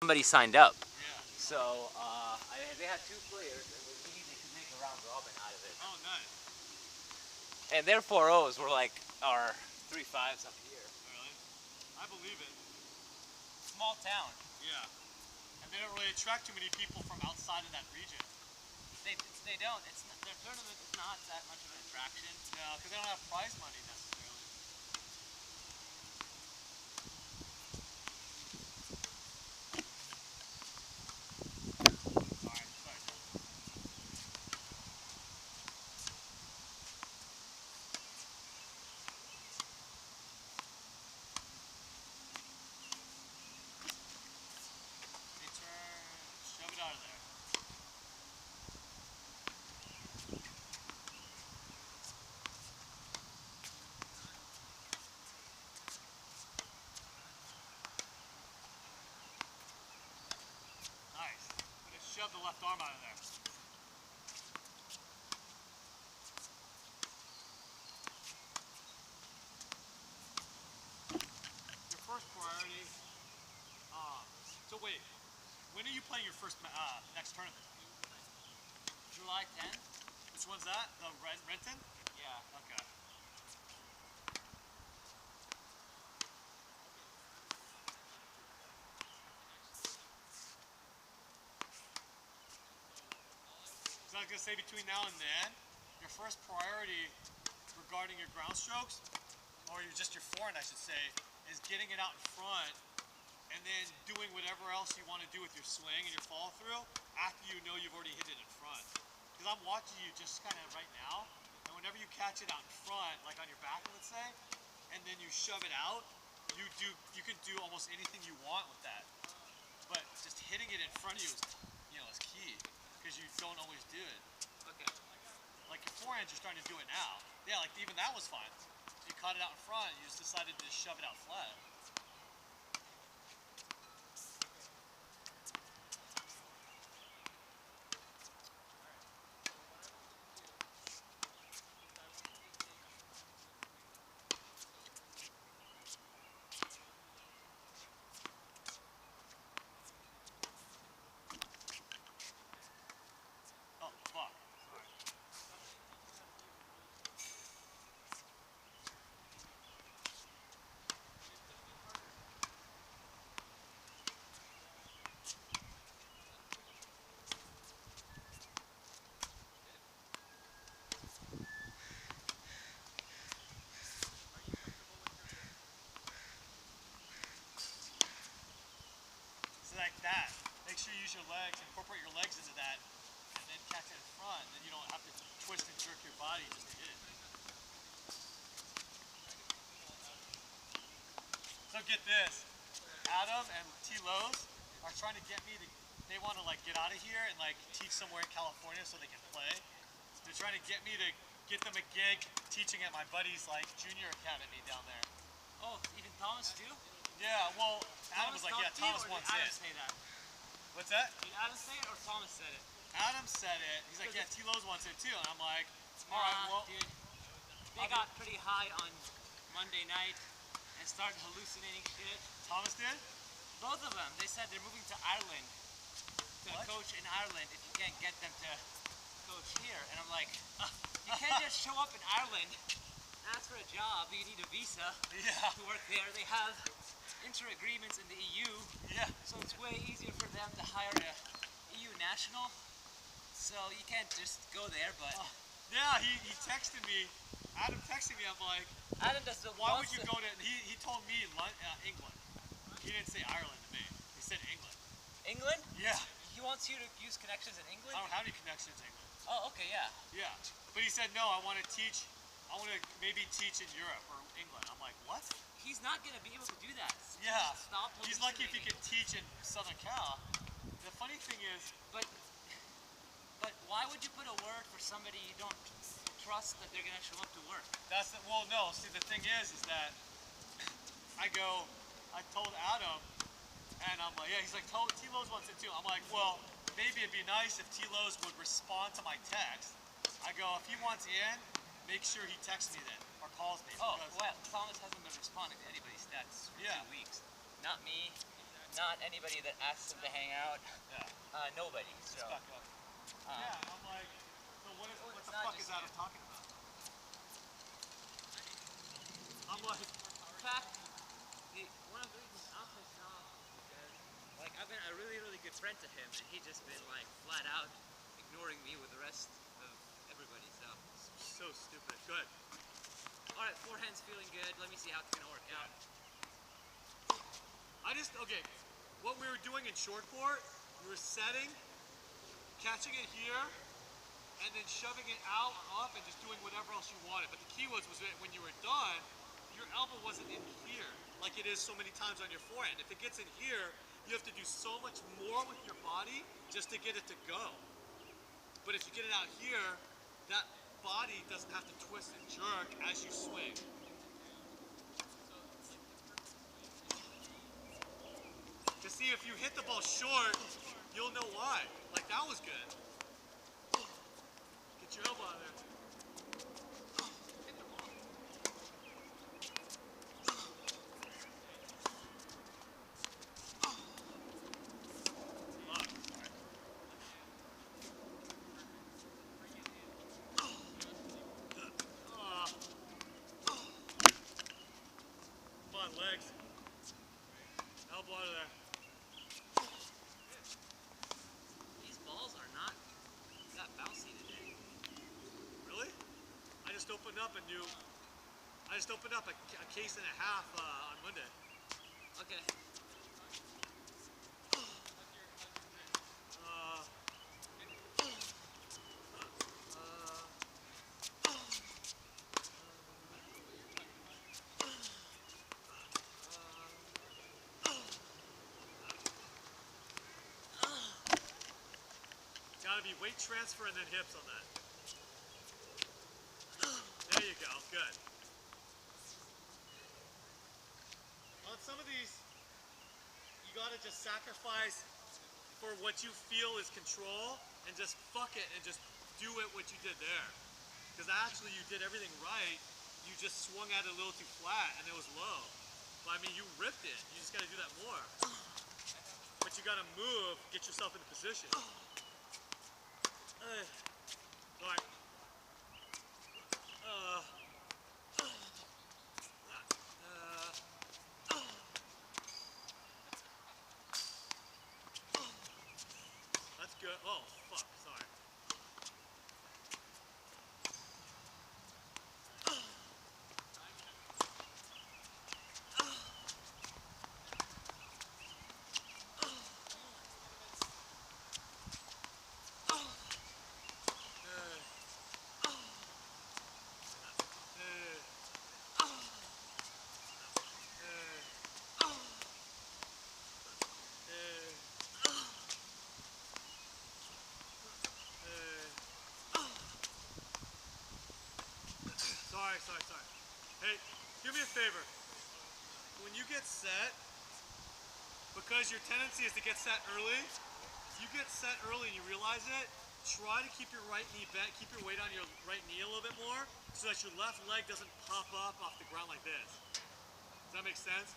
somebody signed up. Yeah. So they had two players, and with me they could make a round robin out of it. Oh, nice. And their 4-0s were like our 3-5s up here. Really? I believe it. Small town. Yeah. And they don't really attract too many people from outside of that region. They don't. Their tournament is not that much of an attraction. Yeah, because they don't have prize money necessarily. Alright, sorry. Return. Shove it out of there. Nice. I'm going to shove the left arm out of there. Your first priority. So wait, when are you playing your first next tournament? July 10th? Which one's that? The Renton? Yeah. Okay. So I was going to say between now and then, your first priority regarding your ground strokes, or just your forehand I should say, is getting it out in front and then doing whatever else you want to do with your swing and your follow through after you know you've already hit it in front. Because I'm watching you just kind of right now, and whenever you catch it out in front, like on your back let's say, and then you shove it out, you can do almost anything you want with that. But just hitting it in front of you is key, because you don't always do it. Okay. Like your forehand, you're starting to do it now. Yeah, like even that was fine. You caught it out in front, you just decided to just shove it out flat. Oh, fuck. Sorry. So like that. Make sure you use your legs, incorporate your legs into that, and then catch it in front. Then you don't have to twist and jerk your body just to hit it. So get this. Adam and T. Lowe's are trying to get me to, they want to like get out of here and like teach somewhere in California so they can play. They're trying to get me to get them a gig teaching at my buddy's like junior academy down there. Oh, even Thomas too? Yeah, well, Adam was like, yeah, Thomas wants Adam it. say that? What's that? Did Adam say it or Thomas said it? Adam said it. He's like, yeah, T. Lowe's wants it too. And I'm like, all right, well. Dude, they got pretty high on Monday night and started hallucinating shit. Thomas did? Both of them. They said they're moving to Ireland to What? coach in Ireland if you can't get them to coach here. And I'm like, you can't just show up in Ireland, ask for a job. You need a visa Yeah. to work there. They have inter-agreements in the EU, Yeah. so it's way easier for them to hire a EU national. So you can't just go there, but Yeah, he texted me. Adam texted me. I'm like, Adam does the why would you go to, he told me England. He didn't say Ireland to me. He said England. England? Yeah. He wants you to use connections in England? I don't have any connections in England. Oh, okay, yeah. Yeah. But he said, no, I want to maybe teach in Europe or England. I'm like, what? He's not going to be able to do that. Yeah. Stop He's lucky if he hallucinating. can teach in Southern Cal. The funny thing is, But why would you put a word for somebody you don't trust that they're going to show up to work? well, no. See, the thing is that I told Adam, and I'm like, yeah, he's like, T. Lowe's wants it too. I'm like, well, maybe it'd be nice if T. Lowe's would respond to my text. I go, if he wants in, make sure he texts me then, or calls me. Oh, because- well, Thomas hasn't been responding to anybody's stats for Yeah. 2 weeks. Not me, not anybody that asks him to hang out. Yeah. Nobody. So. Back up. Yeah, I'm like, so what it's the not fuck is just that you. I'm talking about? I'm like, In fact, one of the reasons I'm pissed off is because, like, I've been a really, really good friend to him, and he just been like flat out ignoring me with the rest of everybody. so stupid. Good. All right, forehand's feeling good. Let me see how it's gonna work out. Okay, what we were doing in short court, we were setting, catching it here, and then shoving it out or up and just doing whatever else you wanted. But the key was that when you were done, your elbow wasn't in here like it is so many times on your forehand. If it gets in here, you have to do so much more with your body just to get it to go. But if you get it out here, that body doesn't have to twist and jerk as you swing. To see if you hit the ball short, you'll know why. Like that was good. Get your elbow out of there. Come on, legs. Elbow out of there. These balls are not that bouncy today. Really? I just opened up a case and a half on Monday. Okay. Gotta be weight transfer and then hips on that. There you go, good. On some of these, you gotta just sacrifice for what you feel is control and just fuck it and just do it what you did there. Because actually you did everything right, you just swung at it a little too flat and it was low. But I mean, you ripped it, you just gotta do that more. But you gotta move, get yourself into position. Alright. That's good. Oh, fuck, sorry. Sorry. Hey, do me a favor. When you get set, because your tendency is to get set early, if you get set early and you realize it, try to keep your right knee bent, keep your weight on your right knee a little bit more, so that your left leg doesn't pop up off the ground like this. Does that make sense?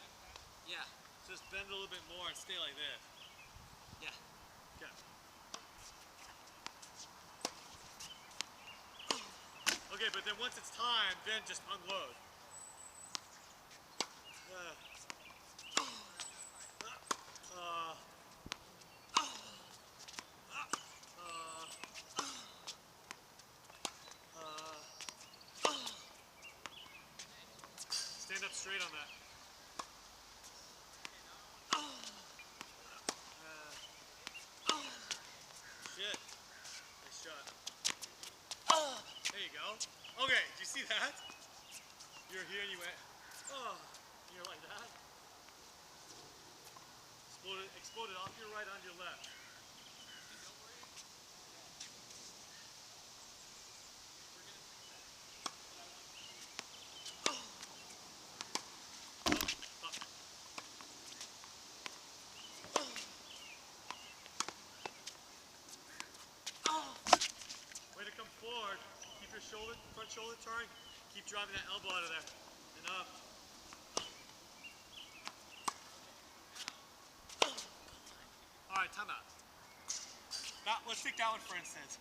Yeah. Just bend a little bit more and stay like this. Yeah. Okay. Okay, but then once it's time, then just unload. Stand up straight on that. Shit. Nice shot. There you go. Okay, do you see that? You're here and you went, oh, you're like that. Exploded off your right onto your left. Way to come forward. Keep your front shoulder turned. Keep driving that elbow out of there. And up. time out. Now, let's take that one for instance.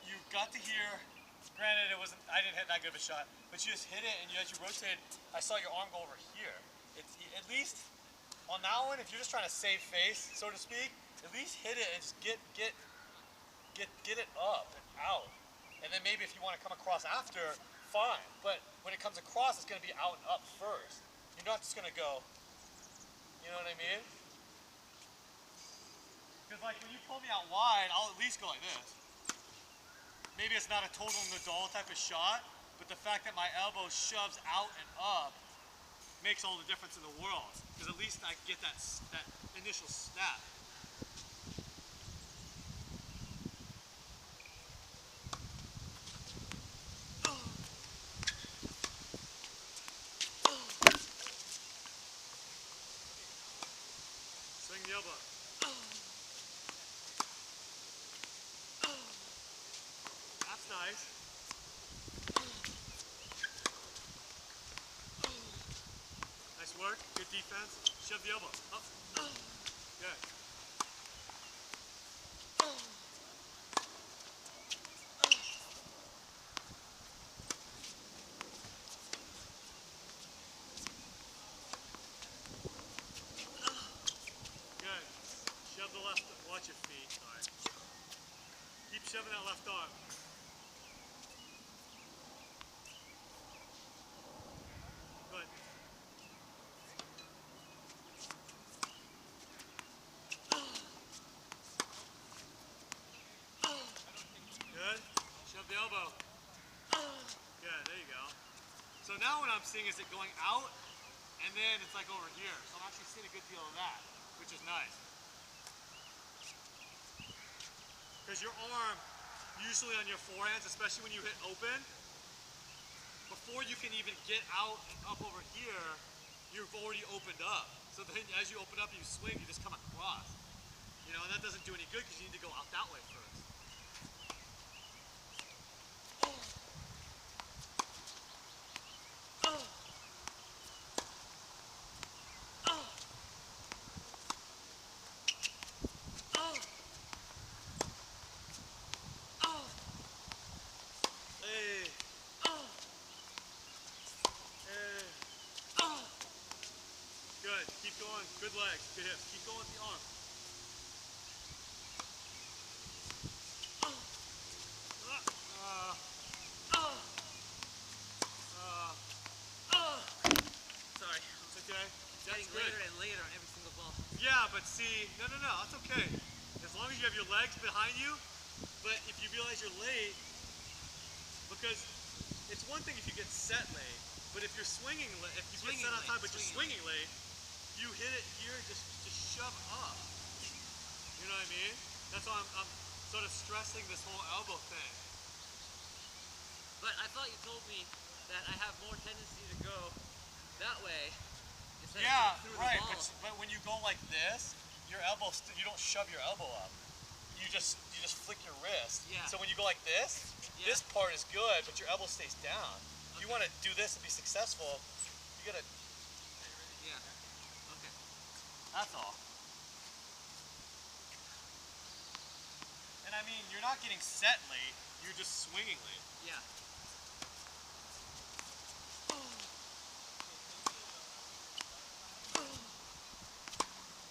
You got to here. Granted, I didn't hit that good of a shot, but you just hit it, and as you rotated, I saw your arm go over here. It's at least on that one, if you're just trying to save face, so to speak, at least hit it and just get it up and out. And then maybe if you want to come across after, fine. But when it comes across, it's going to be out and up first. You're not just going to go, you know what I mean? Because like when you pull me out wide, I'll at least go like this. Maybe it's not a total Nadal type of shot, but the fact that my elbow shoves out and up makes all the difference in the world. Because at least I get that initial snap. Swing the elbow. That's nice. Nice work. Good defense. Shove the elbow. Up. Good. Good. Shove the left. Watch your feet. All right. Keep shoving that left arm. Good. Good. Shove the elbow. Good. There you go. So now what I'm seeing is it going out, and then it's like over here. So I'm actually seeing a good deal of that, which is nice. Because your arm, usually on your forehands, especially when you hit open, before you can even get out and up over here, you've already opened up. So then as you open up and you swing, you just come across. You know, and that doesn't do any good because you need to go out that way first. Good. Keep going. Good legs. Good hips. Keep going with the arm. Sorry. It's okay. Getting later and later on every single ball. Yeah, but see, no, that's okay. As long as you have your legs behind you, but if you realize you're late, because it's one thing if you get set late, but if you're swinging, if you get set on time but you're swinging late, you hit it here, just shove up. You know what I mean? That's why I'm sort of stressing this whole elbow thing. But I thought you told me that I have more tendency to go that way instead of going through right. the ball. But when you go like this, your elbow, you don't shove your elbow up. You just flick your wrist. Yeah. So when you go like this, this part is good, but your elbow stays down. If you want to do this and be successful, you gotta. Yeah. Okay. That's all. And I mean, you're not getting set late. You're just swinging late. Yeah.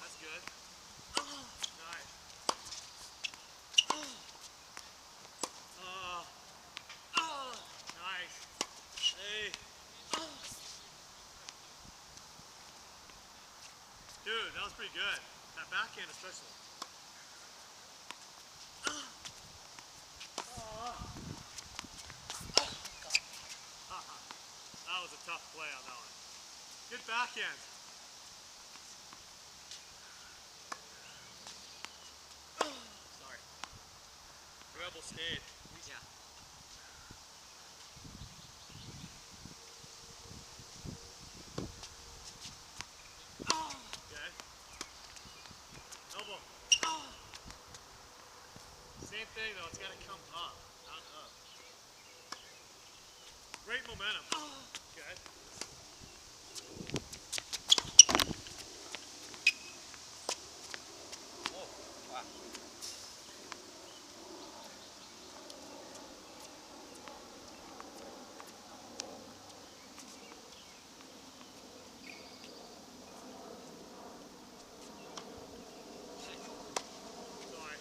That's good. Nice. Nice. Hey. Dude, that was pretty good. That backhand especially. That was a tough play on that one. Good backhand. Sorry. Your elbow stayed. Yeah. Okay. Elbow. Same thing though, it's gotta come up, not up. Great momentum. Good. Oh, wow. Sorry.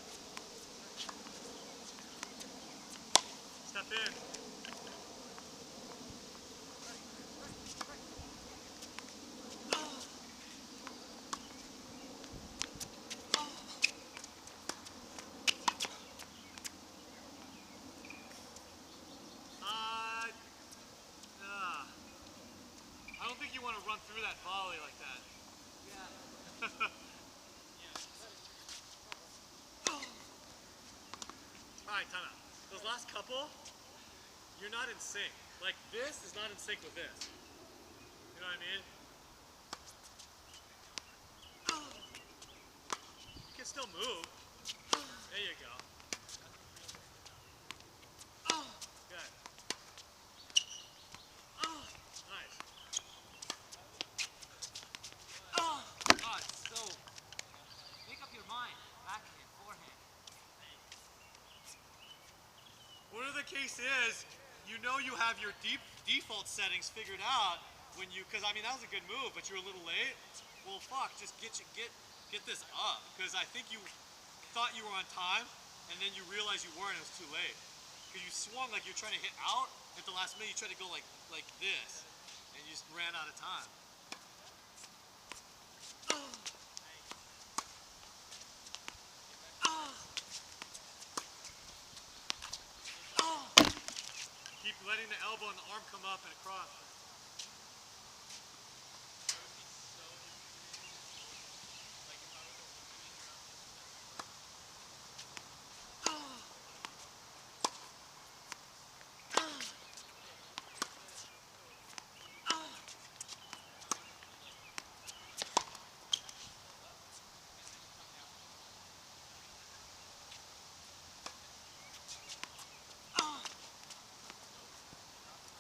Step in. I don't think you want to run through that volley like that. Yeah. Alright, time out. Those last couple, you're not in sync. Like this is not in sync with this. You know what I mean? You can still move. There you go. Good. Nice. God, so make up your mind. Backhand, forehand. Whatever the case is, you know you have your default settings figured out when you, because I mean that was a good move, but you're a little late. Well, fuck, just get this up, because I think you thought you were on time, and then you realized you weren't. It was too late. Because you swung like you're trying to hit out. At the last minute, you tried to go like this, and you just ran out of time. Keep letting the elbow and the arm come up and across.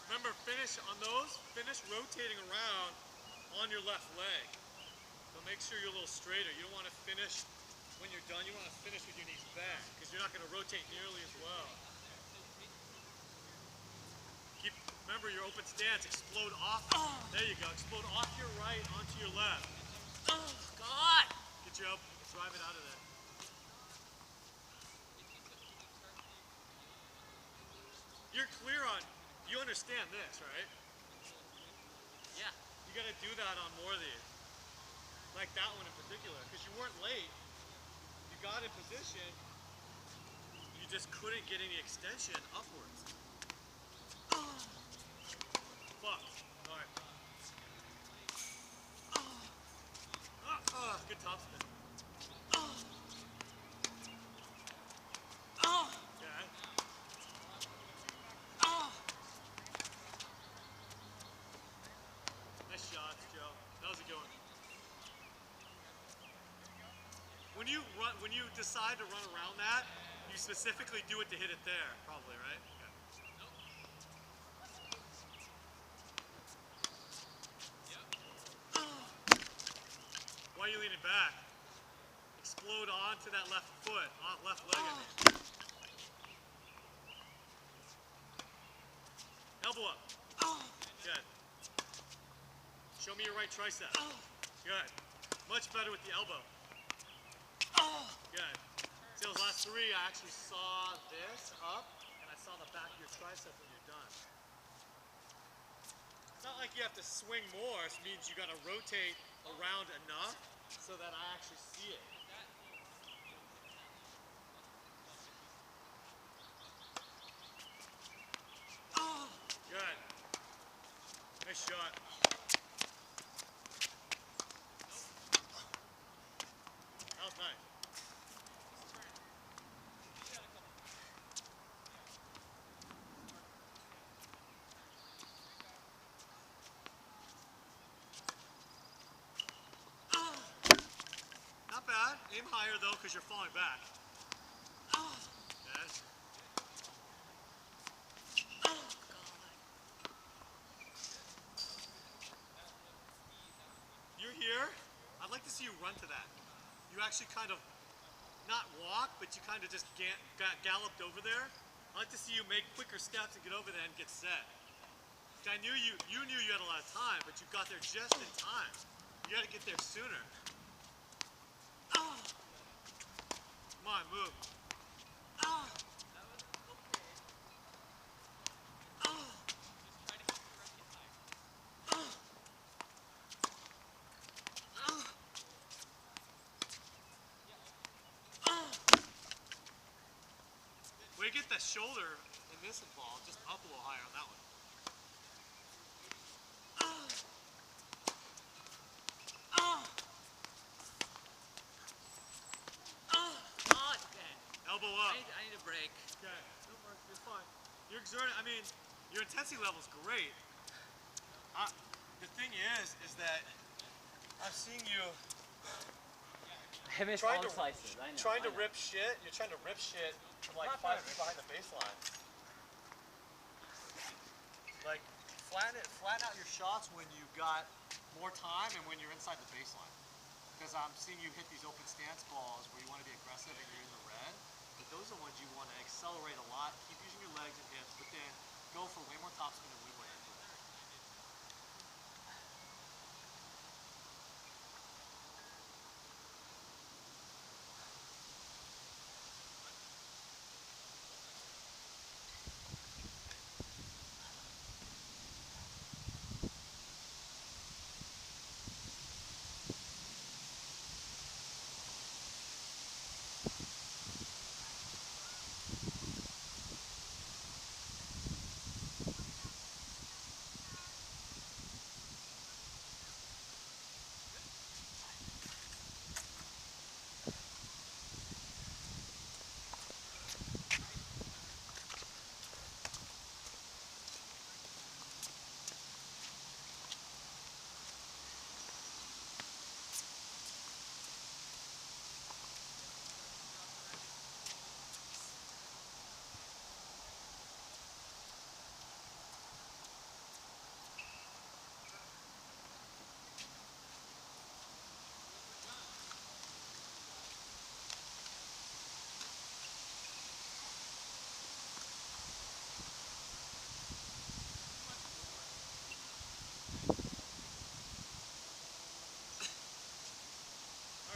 Remember, finish rotating around on your left leg. So make sure you're a little straighter. You don't want to finish, when you're done, you want to finish with your knees back, because you're not going to rotate nearly as well. Remember your open stance, explode off. There you go, explode off your right onto your left. God! Get your elbow, drive it out of there. You're clear on, you understand this, right? Yeah. You got to do that on more of these. Like that one in particular, because you weren't late. You got in position, you just couldn't get any extension upwards. Fuck. Alright. Good topspin. Okay. Nice shots, Joe. That was a good one. When you decide to run around that, you specifically do it to hit it there, probably, right? Why are you leaning back? Explode onto that left foot, left leg, I mean. Elbow up. Good. Show me your right tricep. Good. Much better with the elbow. Good. See those last three, I actually saw this up, and I saw the back of your tricep when you're done. It's not like you have to swing more, it means you got to rotate around enough so that I actually see it. Good. Nice shot. That was nice. Not bad. Aim higher though, because you're falling back. Okay. You're here. I'd like to see you run to that. You actually kind of, not walk, but you kind of just galloped over there. I like to see you make quicker steps and get over there and get set. I knew you knew you had a lot of time, but you got there just in time. You got to get there sooner. Come on, move. Way to get that shoulder in this ball just up a little higher on that one. Elbow up. I need a break. Okay, don't worry, you're fine. You're exerting, I mean, your intensity level's great. The thing is that I've seen you I missed all slices. I know. trying to rip shit. You're trying to rip shit from like 5 feet behind the baseline. Like, flatten out your shots when you've got more time and when you're inside the baseline. Because I'm seeing you hit these open stance balls where you want to be aggressive and you're in the red. But those are ones you want to accelerate a lot, keep using your legs and hips, but then go for way more topspin and way more end.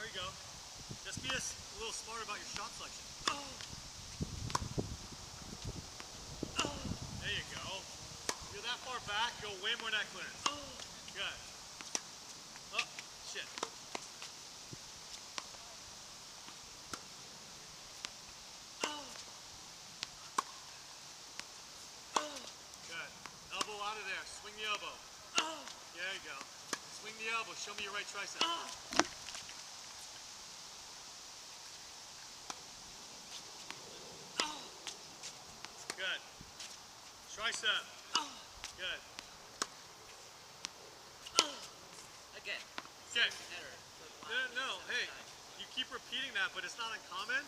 There you go. Just be a little smarter about your shot selection. There you go. You're that far back, go way more neck clearance. Good. Oh, shit. Good. Elbow out of there. Swing the elbow. There you go. Swing the elbow. Show me your right tricep. Good. Tricep. Good. Again. Okay. Error. No, hey, you keep repeating that, but it's not uncommon.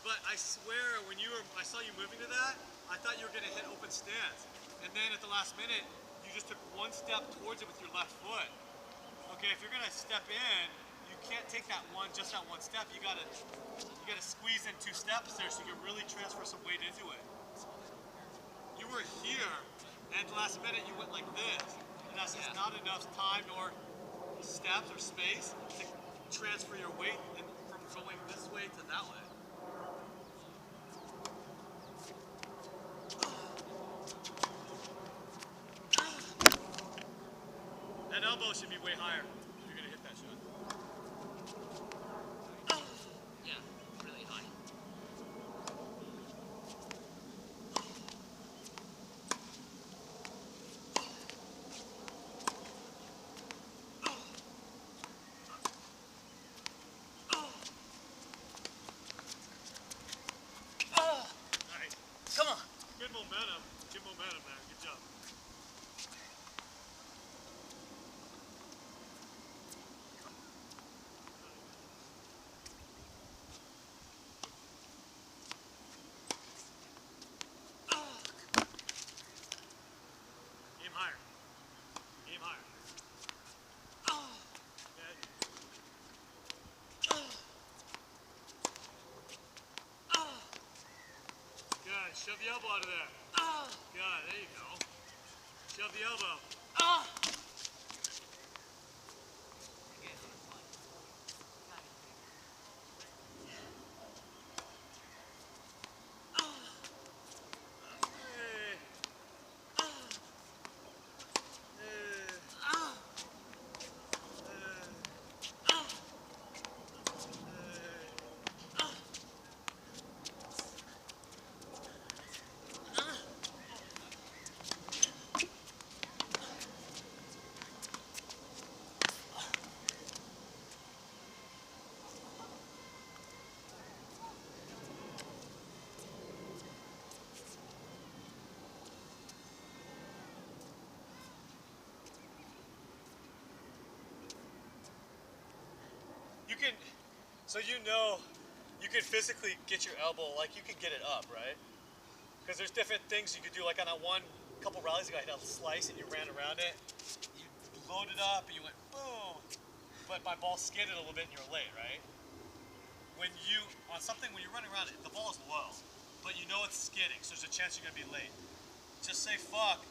But I swear, when I saw you moving to that, I thought you were gonna hit open stance. And then at the last minute, you just took one step towards it with your left foot. Okay, if you're gonna step in, you can't take just that one step. You gotta squeeze in 2 steps there so you can really transfer some weight into it. You were here, and at the last minute you went like this. And that's just not enough time nor steps or space to transfer your weight from going this way to that way. That elbow should be way higher if you're gonna hit that shot. Yeah, really high. Nice. Come on. Good momentum. Good momentum, man. Good job. shove the elbow out of there. Good, there you go. Shove the elbow. You can physically get your elbow, like you can get it up, right? Because there's different things you could do. Like on that one couple rallies ago, I hit a slice and you ran around it. You loaded up and you went boom, but my ball skidded a little bit and you're late, right? When you're running around it, the ball is low, but you know it's skidding, so there's a chance you're gonna be late. Just say fuck,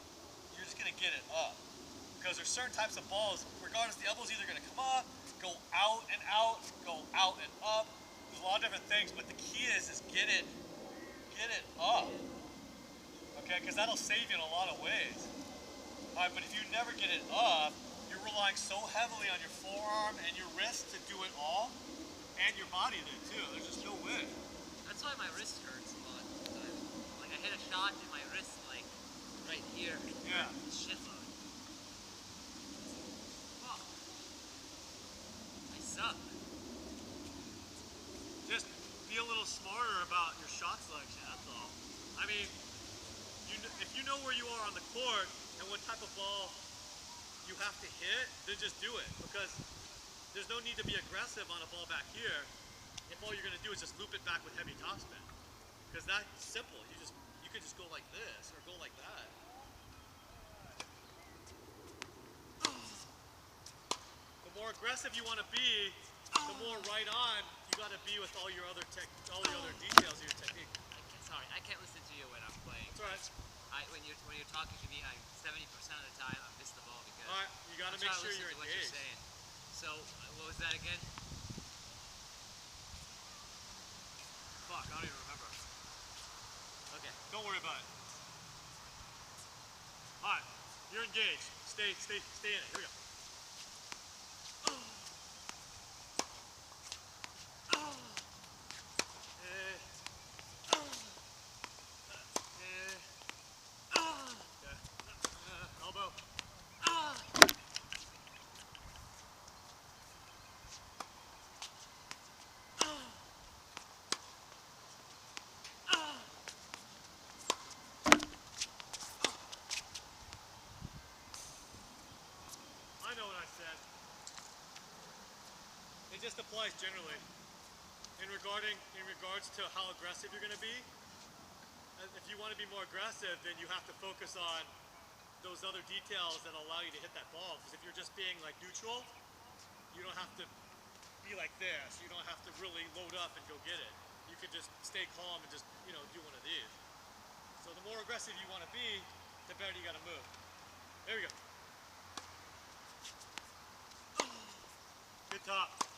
you're just gonna get it up. Because there's certain types of balls, regardless, the elbow's either gonna come up, go out and up. There's a lot of different things, but the key is get it up. Okay, because that'll save you in a lot of ways. All right, but if you never get it up, you're relying so heavily on your forearm and your wrist to do it all, and your body there too. There's just no way. That's why my wrist hurts a lot. Like I hit a shot in my wrist, like right here. Yeah. Shitload. Fuck. I suck. Just be a little smarter about your shot selection, that's all. I mean, if you know where you are on the court and what type of ball you have to hit, then just do it. Because there's no need to be aggressive on a ball back here if all you're going to do is just loop it back with heavy topspin. Because that's simple. You could just go like this or go like that. The more aggressive you want to be, the more right on you got to be with all your other details of your technique. Sorry, I can't listen to you when I'm playing. That's all right. When you're talking to me, 70% of the time I miss the ball because all right, you got to make sure you're what engaged. You're saying. So what was that again? Fuck, I don't even remember. Okay. Don't worry about it. All right, you're engaged. Stay in it. Here we go. Elbow. I know what I said. It just applies generally. In regards to how aggressive you're going to be, if you want to be more aggressive, then you have to focus on those other details that allow you to hit that ball. Because if you're just being like neutral, you don't have to be like this. You don't have to really load up and go get it. You can just stay calm and just, do one of these. So the more aggressive you want to be, the better you got to move. There we go. Good top.